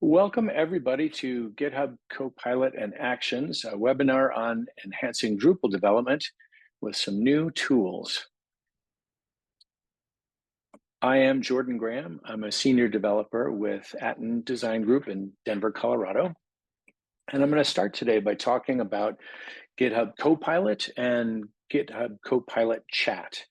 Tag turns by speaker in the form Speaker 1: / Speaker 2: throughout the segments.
Speaker 1: Welcome everybody to GitHub Copilot and Actions, a webinar on enhancing Drupal development with some new tools. I am Jordan Graham. I'm a senior developer with Atten Design Group in Denver, Colorado. And I'm going to start today by talking about GitHub Copilot and GitHub Copilot Chat.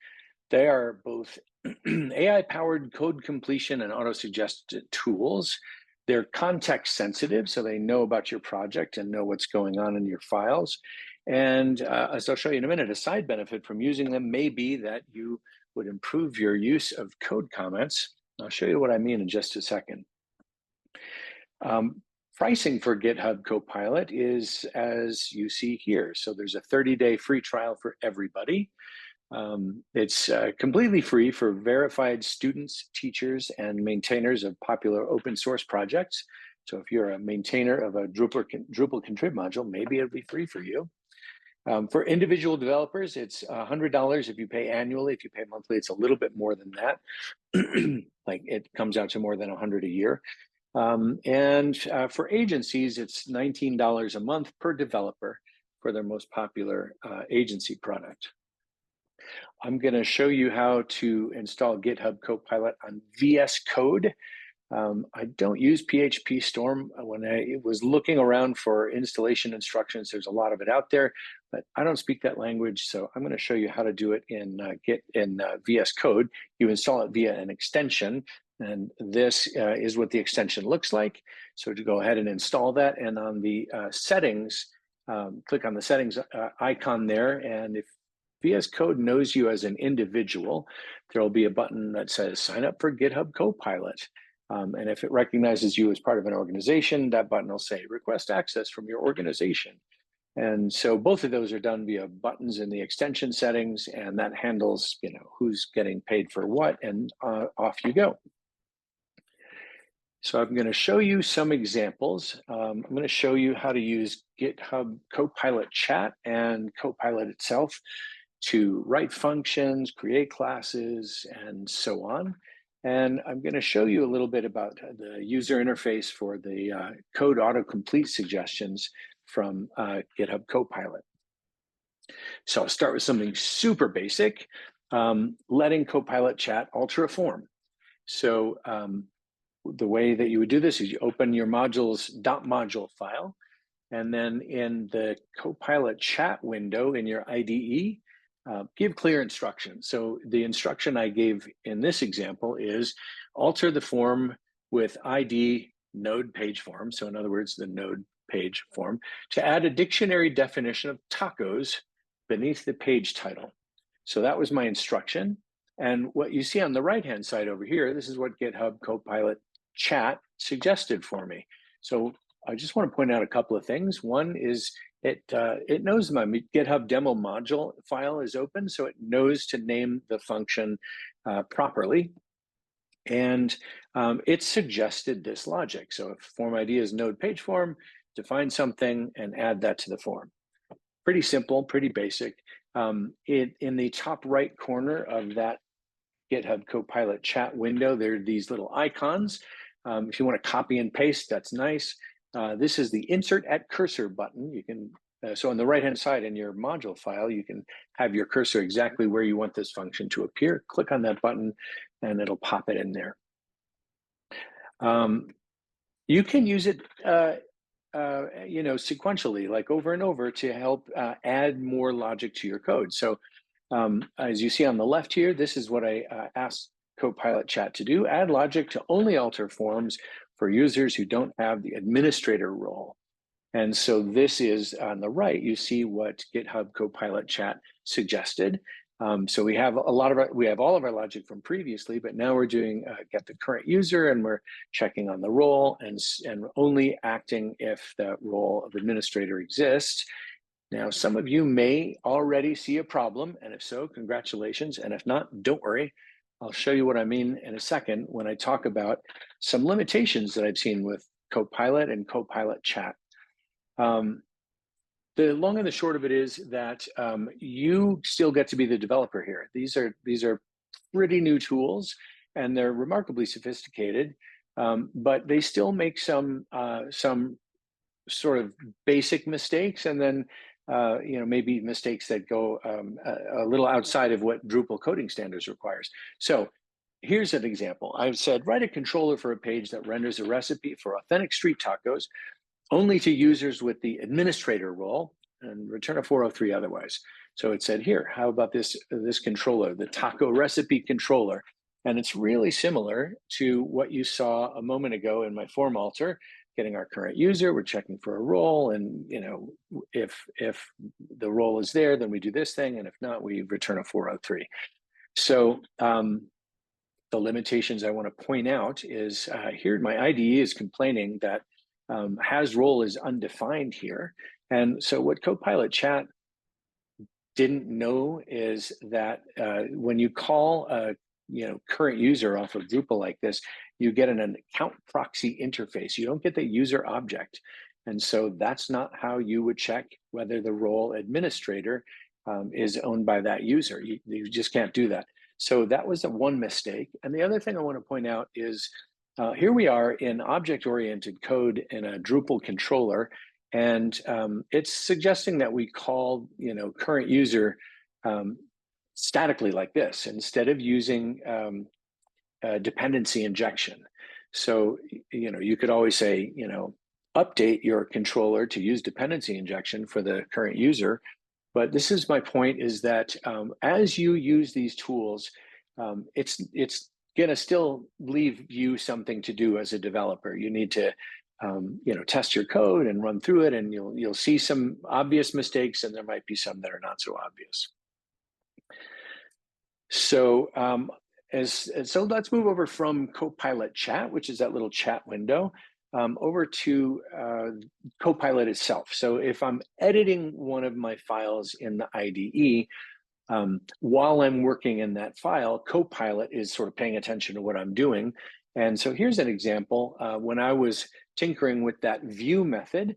Speaker 1: They are both AI-powered code completion and auto-suggested tools. They're context sensitive, so they know about your project and know what's going on in your files. And as I'll show you in a minute, a side benefit from using them may be that you would improve your use of code comments. I'll show you what I mean in just a second. Pricing for GitHub Copilot is as you see here. So there's a 30-day free trial for everybody. It's completely free for verified students, teachers, and maintainers of popular open source projects. So if you're a maintainer of a Drupal contrib module, maybe it'll be free for you. For individual developers, it's $100 if you pay annually. If you pay monthly, it's a little bit more than that. Like it comes out to more than $100 a year. For agencies, it's $19 a month per developer for their most popular agency product. I'm going to show you how to install GitHub Copilot on VSCode. I don't use phpStorm. When I was looking around for installation instructions, there's a lot of it out there, but I don't speak that language, so I'm going to show you how to do it in VSCode. You install it via an extension, and this is what the extension looks like. So to go ahead and install that, and on the settings, click on the settings icon there, and if VSCode knows you as an individual, there will be a button that says sign up for GitHub Copilot. And if it recognizes you as part of an organization, that button will say request access from your organization. And so both of those are done via buttons in the extension settings, and that handles, who's getting paid for what, and off you go. So I'm going to show you some examples. I'm going to show you how to use GitHub Copilot Chat and Copilot itself to write functions, create classes, and so on. And I'm going to show you a little bit about the user interface for the code autocomplete suggestions from GitHub Copilot. So I'll start with something super basic, letting Copilot Chat alter a form. So the way that you would do this is you open your modules .module file, and then in the Copilot Chat window in your IDE, give clear instructions. So the instruction I gave in this example is alter the form with ID node page form. So in other words, the node page form, to add a dictionary definition of tacos beneath the page title. So that was my instruction. And what you see on the right-hand side over here, this is what GitHub Copilot Chat suggested for me. So I just want to point out a couple of things. One is it knows my GitHub demo module file is open, so it knows to name the function properly. And it suggested this logic. So if form ID is node page form, define something and add that to the form. Pretty simple, pretty basic. In the top right corner of that GitHub Copilot Chat window, there are these little icons. If you want to copy and paste, that's nice. This is the Insert at Cursor button. You can so on the right-hand side in your module file, you can have your cursor exactly where you want this function to appear. Click on that button, and it'll pop it in there. You can use it, sequentially, like over and over, to help add more logic to your code. So as you see on the left here, this is what I asked Copilot Chat to do: add logic to only alter forms for users who don't have the administrator role. And so this is on the right, you see what GitHub Copilot Chat suggested. So we have all of our logic from previously, but now we're doing get the current user, and we're checking on the role and only acting if the role of administrator exists. Now, some of you may already see a problem, and if so, congratulations. And if not, don't worry. I'll show you what I mean in a second when I talk about some limitations that I've seen with Copilot and Copilot Chat. The long and the short of it is that you still get to be the developer here. These are pretty new tools, and they're remarkably sophisticated. but they still make some sort of basic mistakes, and then maybe mistakes that go a little outside of what Drupal coding standards requires. So here's an example. I've said, write a controller for a page that renders a recipe for authentic street tacos only to users with the administrator role, and return a 403 otherwise. So it said here, how about this controller, the taco recipe controller? And it's really similar to what you saw a moment ago in my form alter, getting our current user, we're checking for a role, and if the role is there, then we do this thing, and if not, we return a 403. So the limitations I want to point out is here my IDE is complaining that has role is undefined here. And so what Copilot Chat didn't know is that when you call a current user off of Drupal like this, you get an account proxy interface. You don't get the user object. And so that's not how you would check whether the role administrator is owned by that user. You just can't do that. So that was one mistake. And the other thing I want to point out is here we are in object-oriented code in a Drupal controller, and it's suggesting that we call current user statically like this instead of using dependency injection. So you could always say update your controller to use dependency injection for the current user. But this is my point, is that as you use these tools, it's going to still leave you something to do as a developer. You need to test your code and run through it, and you'll see some obvious mistakes, and there might be some that are not so obvious. So so let's move over from Copilot Chat, which is that little chat window, over to Copilot itself. So if I'm editing one of my files in the IDE, while I'm working in that file, Copilot is sort of paying attention to what I'm doing. And so here's an example. When I was tinkering with that view method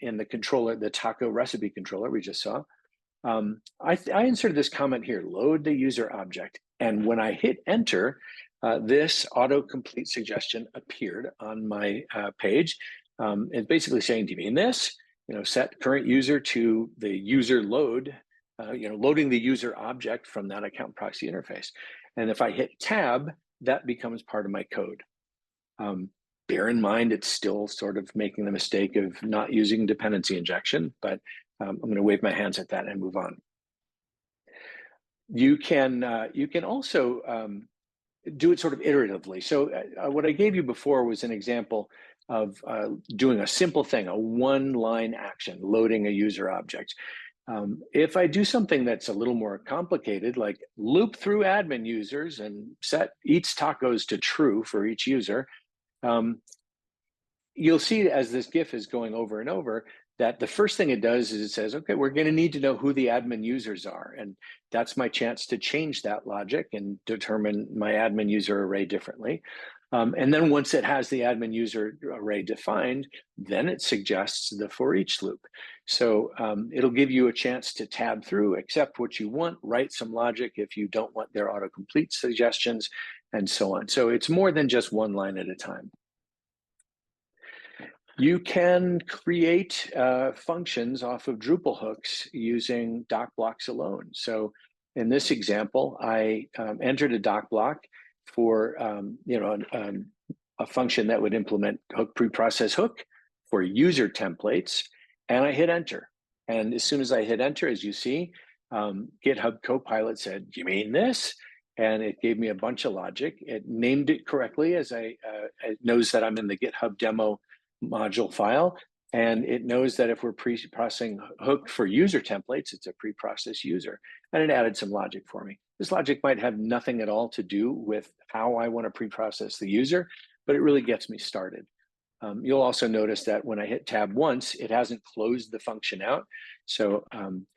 Speaker 1: in the controller, the taco recipe controller we just saw, I inserted this comment here, load the user object. And when I hit enter, this autocomplete suggestion appeared on my page. It's basically saying, do you mean this? Set current user to the user load, loading the user object from that account proxy interface. And if I hit tab, that becomes part of my code. Bear in mind, it's still sort of making the mistake of not using dependency injection, but I'm going to wave my hands at that and move on. You can also do it sort of iteratively. So what I gave you before was an example of doing a simple thing, a one-line action, loading a user object. If I do something that's a little more complicated, like loop through admin users and set eats tacos to true for each user, you'll see as this GIF is going over and over that the first thing it does is it says, okay, we're going to need to know who the admin users are. And that's my chance to change that logic and determine my admin user array differently. And then once it has the admin user array defined, then it suggests the for each loop. So it'll give you a chance to tab through, accept what you want, write some logic if you don't want their autocomplete suggestions, and so on. So it's more than just one line at a time. You can create functions off of Drupal hooks using doc blocks alone. So in this example, I entered a doc block for a function that would implement hook preprocess hook for user templates, and I hit enter. And as soon as I hit enter, as you see, GitHub Copilot said, "You mean this?" And it gave me a bunch of logic. It named it correctly, as it knows that I'm in the GitHub demo module file, and it knows that if we're pre-processing hook for user templates, it's a pre-processed user, and it added some logic for me. This logic might have nothing at all to do with how I want to pre-process the user, but it really gets me started. You'll also notice that when I hit tab once, it hasn't closed the function out. So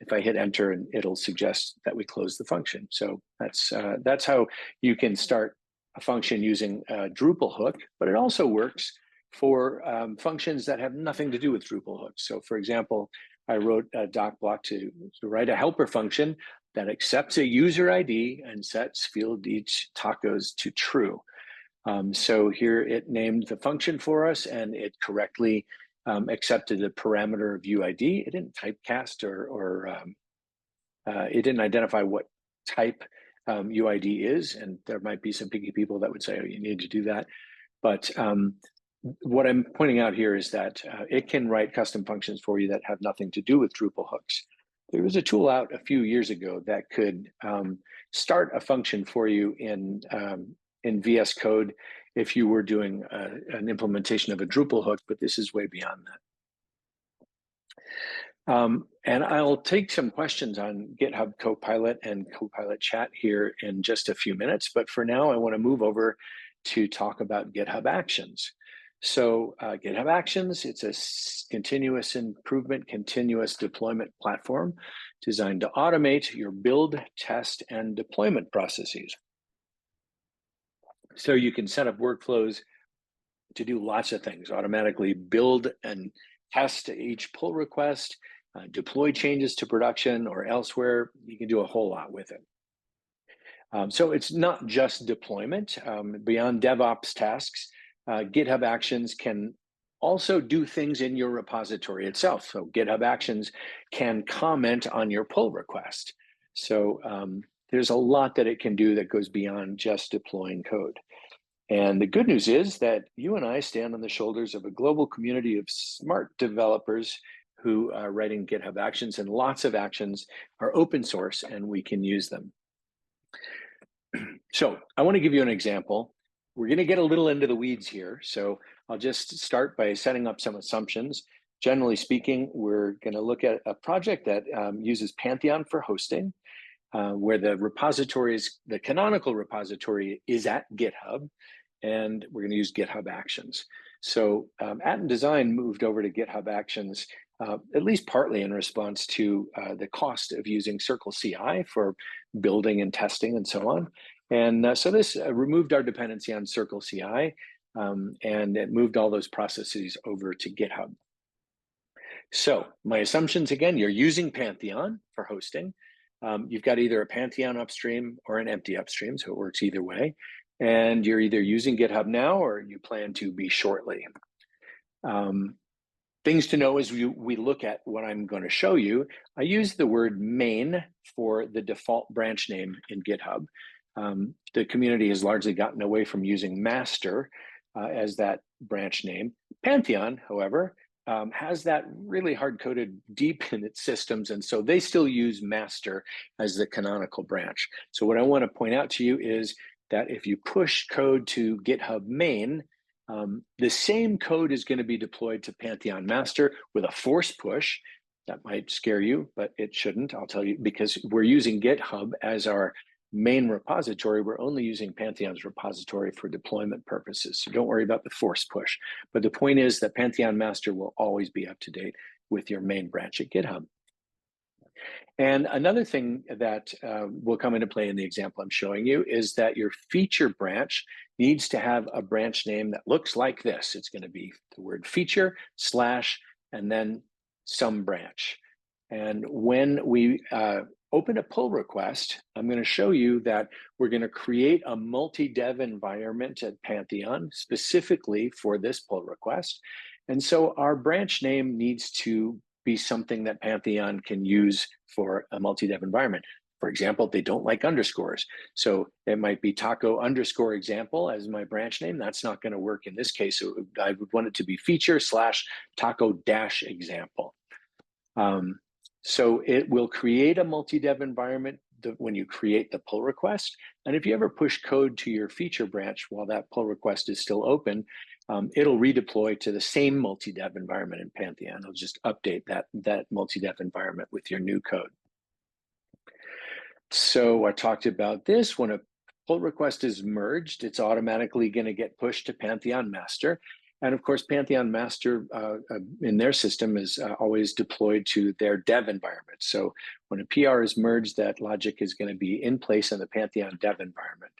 Speaker 1: if I hit enter, it'll suggest that we close the function. So that's how you can start a function using a Drupal hook, but it also works for functions that have nothing to do with Drupal hooks. So for example, I wrote a doc block to write a helper function that accepts a user ID and sets field each tacos to true. So here it named the function for us, and it correctly accepted the parameter of UID. It didn't typecast or it didn't identify what type UID is, and there might be some picky people that would say, oh, you need to do that. But what I'm pointing out here is that it can write custom functions for you that have nothing to do with Drupal hooks. There was a tool out a few years ago that could start a function for you in VSCode if you were doing an implementation of a Drupal hook, but this is way beyond that. And I'll take some questions on GitHub Copilot and Copilot chat here in just a few minutes, but for now I want to move over to talk about GitHub Actions. So GitHub Actions, it's a continuous improvement, continuous deployment platform designed to automate your build, test, and deployment processes. So you can set up workflows to do lots of things, automatically build and test each pull request, deploy changes to production or elsewhere. You can do a whole lot with it. So it's not just deployment. Beyond DevOps tasks, GitHub Actions can also do things in your repository itself. So GitHub Actions can comment on your pull request. So there's a lot that it can do that goes beyond just deploying code. And the good news is that you and I stand on the shoulders of a global community of smart developers who are writing GitHub Actions, and lots of actions are open source and we can use them. So I want to give you an example. We're going to get a little into the weeds here. So I'll just start by setting up some assumptions. Generally speaking, we're going to look at a project that uses Pantheon for hosting, where the repositories, the canonical repository is at GitHub, and we're going to use GitHub Actions. So Atom Design moved over to GitHub Actions at least partly in response to the cost of using Circle CI for building and testing and so on. And so this removed our dependency on Circle CI, and it moved all those processes over to GitHub. So my assumptions, again, you're using Pantheon for hosting. You've got either a Pantheon upstream or an empty upstream, so it works either way. And you're either using GitHub now or you plan to be shortly. Things to know as we look at what I'm going to show you, I use the word main for the default branch name in GitHub. The community has largely gotten away from using master as that branch name. Pantheon, however, has that really hard-coded deep in its systems, and so they still use master as the canonical branch. So what I want to point out to you is that if you push code to GitHub main, the same code is going to be deployed to Pantheon master with a force push. That might scare you, but it shouldn't, I'll tell you, because we're using GitHub as our main repository. We're only using Pantheon's repository for deployment purposes. So don't worry about the force push. But the point is that Pantheon master will always be up to date with your main branch at GitHub. And another thing that will come into play in the example I'm showing you is that your feature branch needs to have a branch name that looks like this. It's going to be the word feature / and then some branch. And when we open a pull request, I'm going to show you that we're going to create a multi-dev environment at Pantheon specifically for this pull request. And so our branch name needs to be something that Pantheon can use for a multi-dev environment. For example, they don't like underscores. So it might be taco underscore example as my branch name. That's not going to work in this case. So I would want it to be feature / taco dash example. So it will create a multi-dev environment when you create the pull request. And if you ever push code to your feature branch while that pull request is still open, it'll redeploy to the same multi-dev environment in Pantheon. It'll just update that multi-dev environment with your new code. So I talked about this. When a pull request is merged, it's automatically going to get pushed to Pantheon master. And of course, Pantheon master in their system is always deployed to their dev environment. So when a PR is merged, that logic is going to be in place in the Pantheon dev environment.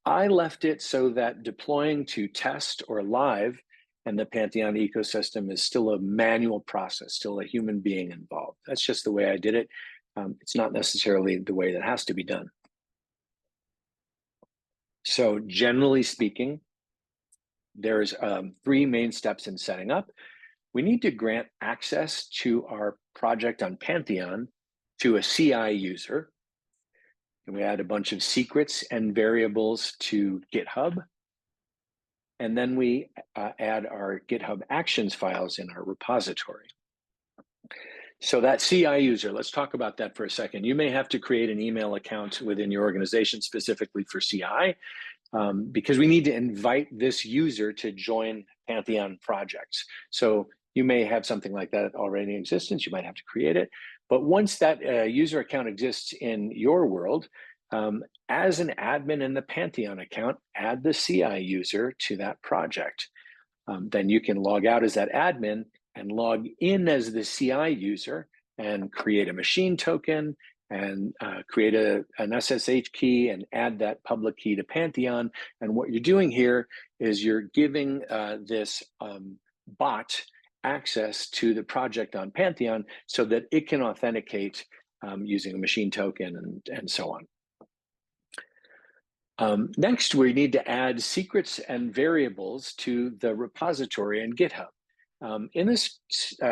Speaker 1: I left it so that deploying to test or live and the Pantheon ecosystem is still a manual process, still a human being involved. That's just the way I did it. It's not necessarily the way that has to be done. So generally speaking, there's 3 main steps in setting up. We need to grant access to our project on Pantheon to a CI user. And we add a bunch of secrets and variables to GitHub. And then we add our GitHub Actions files in our repository. So that CI user, let's talk about that for a second. You may have to create an email account within your organization specifically for CI, because we need to invite this user to join Pantheon projects. So you may have something like that already in existence. You might have to create it. But once that user account exists in your world, as an admin in the Pantheon account, add the CI user to that project. Then you can log out as that admin and log in as the CI user and create a machine token and create an SSH key and add that public key to Pantheon. And what you're doing here is you're giving this bot access to the project on Pantheon so that it can authenticate using a machine token and so on. Next, we need to add secrets and variables to the repository in GitHub. In this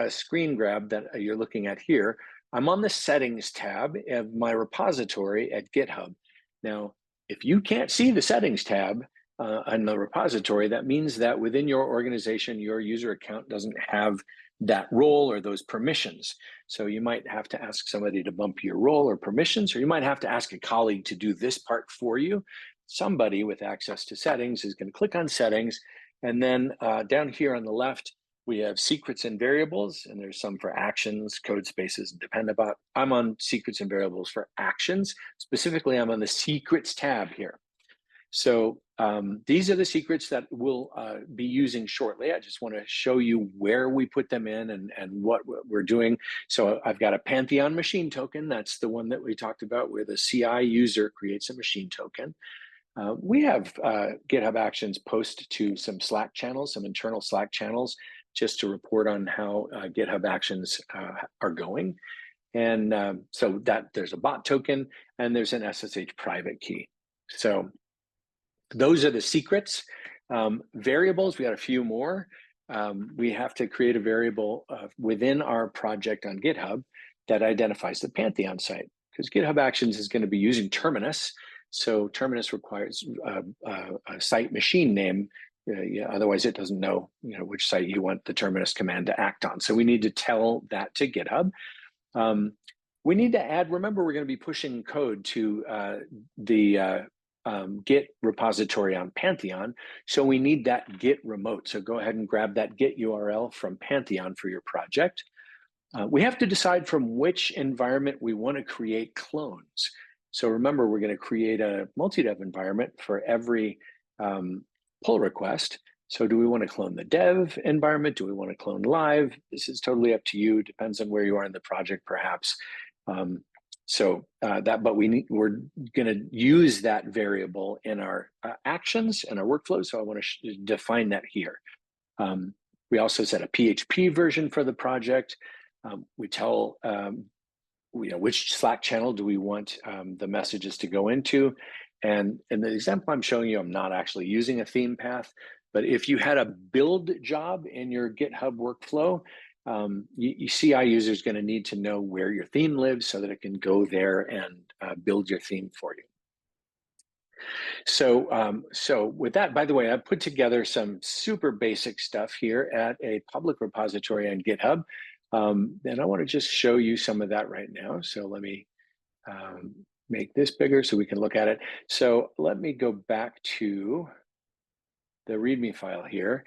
Speaker 1: screen grab that you're looking at here, I'm on the settings tab of my repository at GitHub. Now, if you can't see the settings tab on the repository, that means that within your organization, your user account doesn't have that role or those permissions. So you might have to ask somebody to bump your role or permissions, or you might have to ask a colleague to do this part for you. Somebody with access to settings is going to click on settings, and then down here on the left, we have secrets and variables, and there's some for actions, code spaces, and dependabot. I'm on secrets and variables for actions. Specifically, I'm on the secrets tab here. So these are the secrets that we'll be using shortly. I just want to show you where we put them in and what we're doing. So I've got a Pantheon machine token. That's the one that we talked about where the CI user creates a machine token. We have GitHub Actions post to some Slack channels, some internal Slack channels, just to report on how GitHub Actions are going. And so that there's a bot token and there's an SSH private key. So those are the secrets. Variables, we got a few more. We have to create a variable within our project on GitHub that identifies the Pantheon site, because GitHub Actions is going to be using Terminus. So Terminus requires a site machine name. Otherwise, it doesn't know, which site you want the Terminus command to act on. So we need to tell that to GitHub. We need to add, remember, we're going to be pushing code to the Git repository on Pantheon. So we need that Git remote. So go ahead and grab that Git URL from Pantheon for your project. We have to decide from which environment we want to create clones. So remember, we're going to create a multi-dev environment for every pull request. So do we want to clone the dev environment? Do we want to clone live? This is totally up to you. Depends on where you are in the project, perhaps. But we're going to use that variable in our actions and our workflow. So I want to define that here. We also set a PHP version for the project. We tell which Slack channel do we want the messages to go into. And in the example I'm showing you, I'm not actually using a theme path, but if you had a build job in your GitHub workflow, CI user is going to need to know where your theme lives so that it can go there and build your theme for you. So with that, by the way, I put together some super basic stuff here at a public repository on GitHub. And I want to just show you some of that right now. So let me make this bigger so we can look at it. So let me go back to the README file here.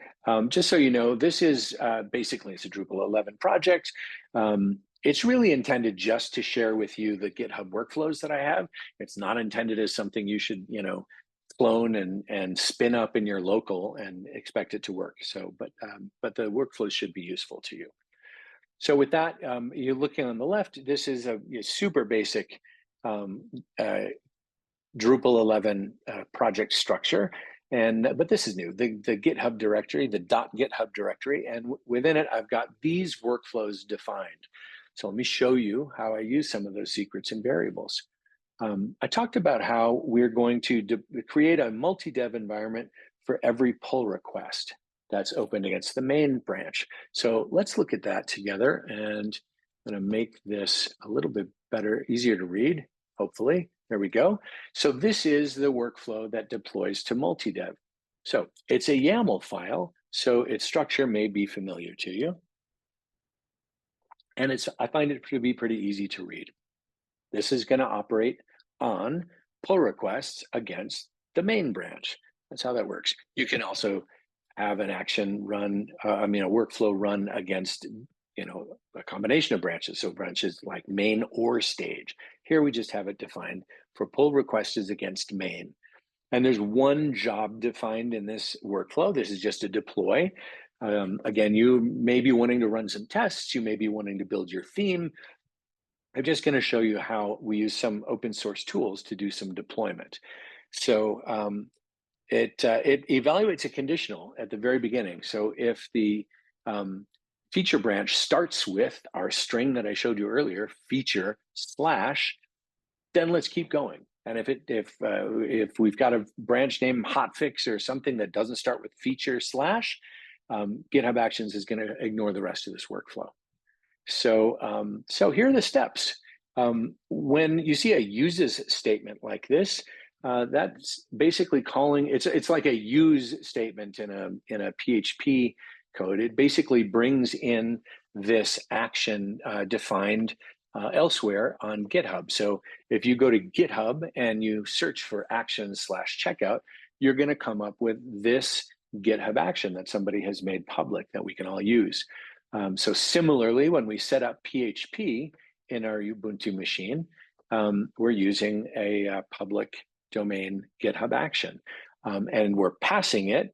Speaker 1: Just so you know, this is basically, it's a Drupal 11 project. It's really intended just to share with you the GitHub workflows that I have. It's not intended as something you should, clone and spin up in your local and expect it to work. So, but the workflows should be useful to you. So with that, you're looking on the left, this is a super basic Drupal 11 project structure. But this is new, the GitHub directory, the .github directory, and within it, I've got these workflows defined. So let me show you how I use some of those secrets and variables. I talked about how we're going to create a multi-dev environment for every pull request that's opened against the main branch. So let's look at that together, and I'm going to make this a little bit better, easier to read, hopefully. There we go. So this is the workflow that deploys to multi-dev. So it's a YAML file, so its structure may be familiar to you. And I find it to be pretty easy to read. This is going to operate on pull requests against the main branch. That's how that works. You can also have an action run, a workflow run against, a combination of branches. So branches like main or stage. Here we just have it defined for pull requests against main. And there's one job defined in this workflow. This is just a deploy. Again, you may be wanting to run some tests. You may be wanting to build your theme. I'm just going to show you how we use some open source tools to do some deployment. So it evaluates a conditional at the very beginning. So if the feature branch starts with our string that I showed you earlier, feature slash, then let's keep going. And if we've got a branch name hotfix or something that doesn't start with feature slash, GitHub Actions is going to ignore the rest of this workflow. So here are the steps. When you see a uses statement like this, that's basically calling, it's like a use statement in a PHP code. It basically brings in this action defined elsewhere on GitHub. So if you go to GitHub and you search for action/checkout, you're going to come up with this GitHub action that somebody has made public that we can all use. So similarly, when we set up PHP in our Ubuntu machine, we're using a public domain GitHub action, and we're passing it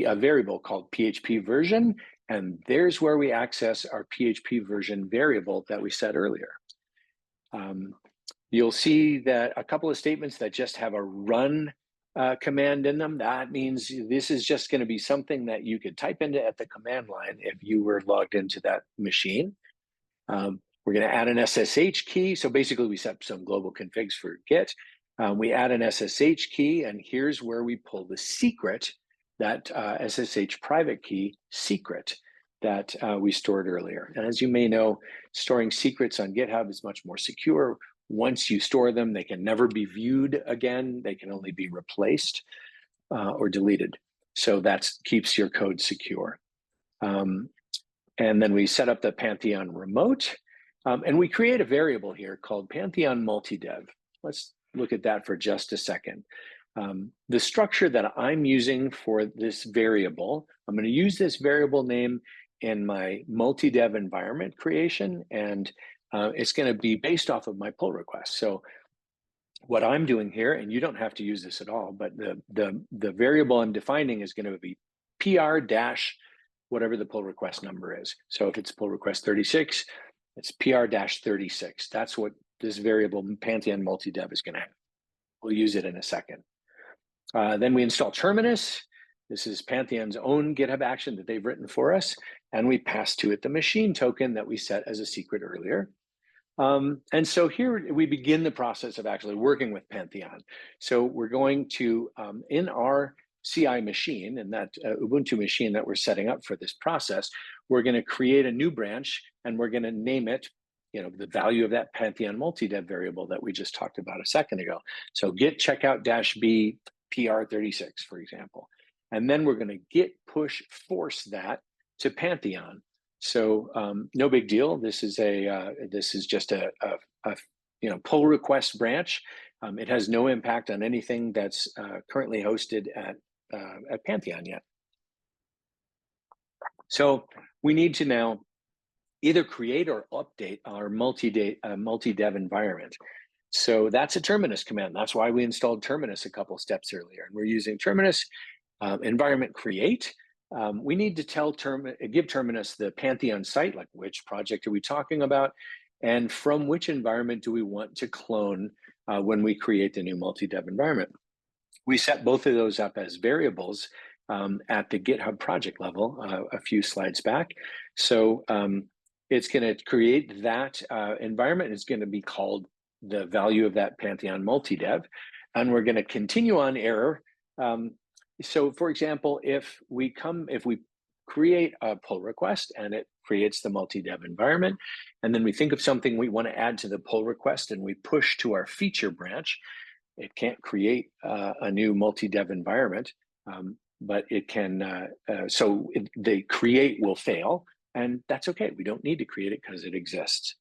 Speaker 1: a variable called PHP version, and there's where we access our PHP version variable that we set earlier. You'll see that a couple of statements that just have a run command in them. That means this is just going to be something that you could type into at the command line if you were logged into that machine. We're going to add an SSH key. So basically we set some global configs for Git. We add an SSH key, and here's where we pull the secret, that SSH private key secret that we stored earlier. And as you may know, storing secrets on GitHub is much more secure. Once you store them, they can never be viewed again. They can only be replaced or deleted. So that keeps your code secure. And then we set up the Pantheon remote, and we create a variable here called Pantheon multi-dev. Let's look at that for just a second. The structure that I'm using for this variable, I'm going to use this variable name in my multi-dev environment creation, and it's going to be based off of my pull request. So what I'm doing here, and you don't have to use this at all, but the variable I'm defining is going to be PR dash whatever the pull request number is. So if it's pull request 36, it's PR dash 36. That's what this variable Pantheon multi-dev is going to have. We'll use it in a second. Then we install Terminus. This is Pantheon's own GitHub action that they've written for us. And we pass to it the machine token that we set as a secret earlier. And so here we begin the process of actually working with Pantheon. So we're going to, in our CI machine, and that Ubuntu machine that we're setting up for this process, we're going to create a new branch, and we're going to name it, the value of that Pantheon multi-dev variable that we just talked about a second ago. So git checkout-b PR36, for example. And then we're going to git push force that to Pantheon. So no big deal. This is just a pull request branch. It has no impact on anything that's currently hosted at Pantheon yet. So we need to now either create or update our multi-dev environment. So that's a Terminus command. That's why we installed Terminus a couple steps earlier. And we're using Terminus environment create. We need to give Terminus the Pantheon site, like which project are we talking about, and from which environment do we want to clone when we create the new multi-dev environment. We set both of those up as variables at the GitHub project level a few slides back. So it's going to create that environment. It's going to be called the value of that Pantheon multi-dev, and we're going to continue on error So for example, if we create a pull request and it creates the multi-dev environment, and then we think of something we want to add to the pull request and we push to our feature branch, it can't create a new multi-dev environment, but it can, the create will fail, and that's okay. We don't need to create it because it exists.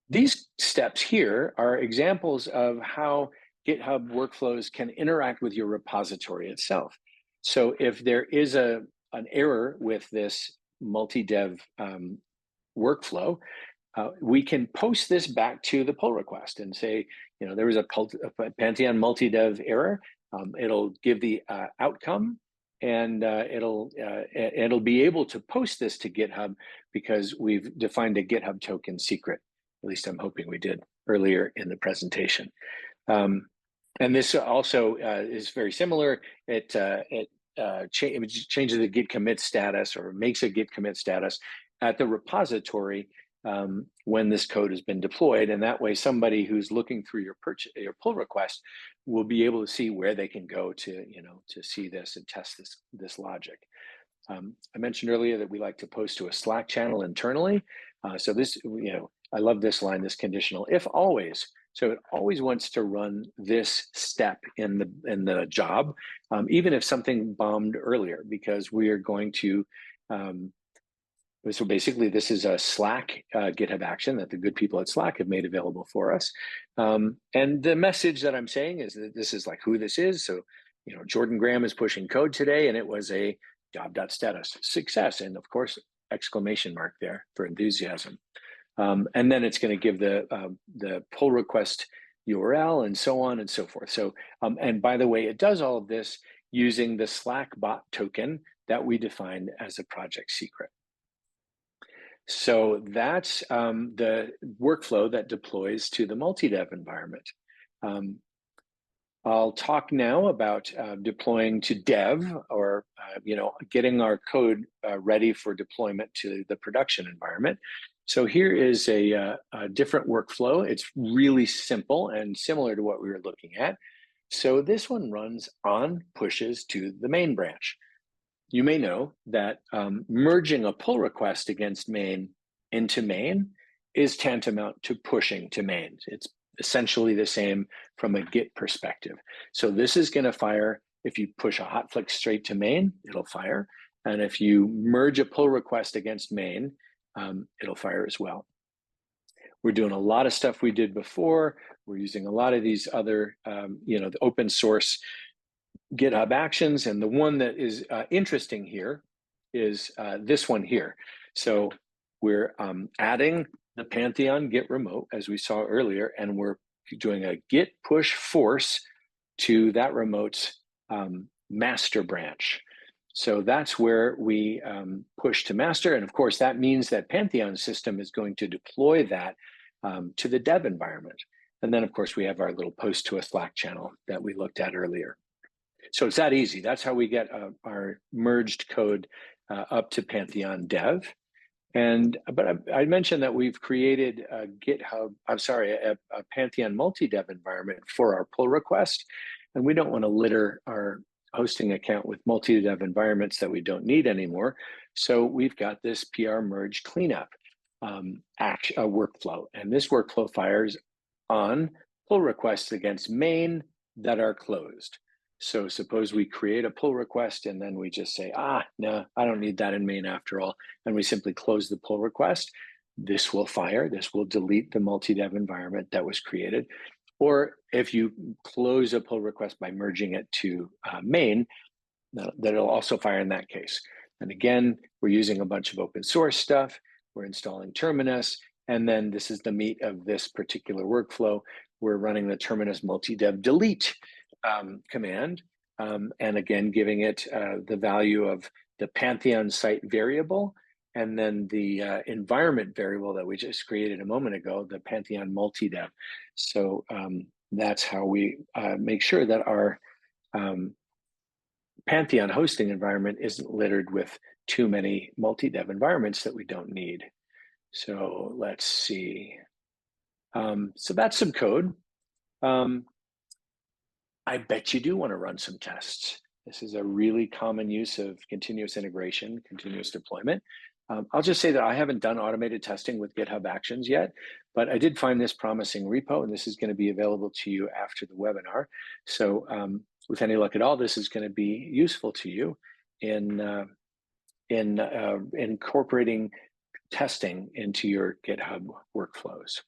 Speaker 1: These steps here are examples of how GitHub workflows can interact with your repository itself. So if there is an error with this multi-dev workflow, we can post this back to the pull request and say, there was a Pantheon multi-dev error. It'll give the outcome, and it'll be able to post this to GitHub because we've defined a GitHub token secret. At least I'm hoping we did earlier in the presentation. And this also is very similar. It changes the git commit status, or makes a git commit status at the repository when this code has been deployed. And that way, somebody who's looking through your pull request will be able to see where they can go to see this and test this logic. I mentioned earlier that we like to post to a Slack channel internally. So this, I love this line, this conditional if always. So it always wants to run this step in the job, even if something bombed earlier, because we are going to, so basically this is a Slack GitHub action that the good people at Slack have made available for us. And the message that I'm saying is that this is like who this is. So, Jordan Graham is pushing code today, and it was a job.status success. And of course, exclamation mark there for enthusiasm. And then it's going to give the pull request URL and so on and so forth. So, and by the way, it does all of this using the Slack bot token that we defined as a project secret. So that's the workflow that deploys to the multi-dev environment. I'll talk now about deploying to dev, or getting our code ready for deployment to the production environment. So here is a different workflow. It's really simple and similar to what we were looking at. So this one runs on pushes to the main branch. You may know that merging a pull request against main into main is tantamount to pushing to main. It's essentially the same from a Git perspective. So this is going to fire. If you push a hotflick straight to main, it'll fire. And if you merge a pull request against main, it'll fire as well. We're doing a lot of stuff we did before. We're using a lot of these other, the open source GitHub actions. And the one that is interesting here is this one here. So we're adding the Pantheon git remote, as we saw earlier, and we're doing a git push force to that remote's master branch. So that's where we push to master. And of course, that means that Pantheon system is going to deploy that to the dev environment. And then, of course, we have our little post to a Slack channel that we looked at earlier. So it's that easy. That's how we get our merged code up to Pantheon dev. But I mentioned that we've created a Pantheon multi-dev environment for our pull request. And we don't want to litter our hosting account with multi-dev environments that we don't need anymore. So we've got this PR merge cleanup workflow. And this workflow fires on pull requests against main that are closed. So suppose we create a pull request and then we just say, no, I don't need that in main after all. And we simply close the pull request. This will fire. This will delete the multi-dev environment that was created. Or if you close a pull request by merging it to main, that'll also fire in that case. And again, we're using a bunch of open source stuff. We're installing Terminus. And then this is the meat of this particular workflow. We're running the Terminus multi-dev delete command, and again, giving it the value of the Pantheon site variable, and then the environment variable that we just created a moment ago, the Pantheon multi-dev. So that's how we make sure that our Pantheon hosting environment isn't littered with too many multi-dev environments that we don't need. So let's see. So that's some code. I bet you do want to run some tests. This is a really common use of continuous integration, continuous deployment. I'll just say that I haven't done automated testing with GitHub Actions yet, but I did find this promising repo, and this is going to be available to you after the webinar. So with any luck at all, this is going to be useful to you in incorporating testing into your GitHub workflows.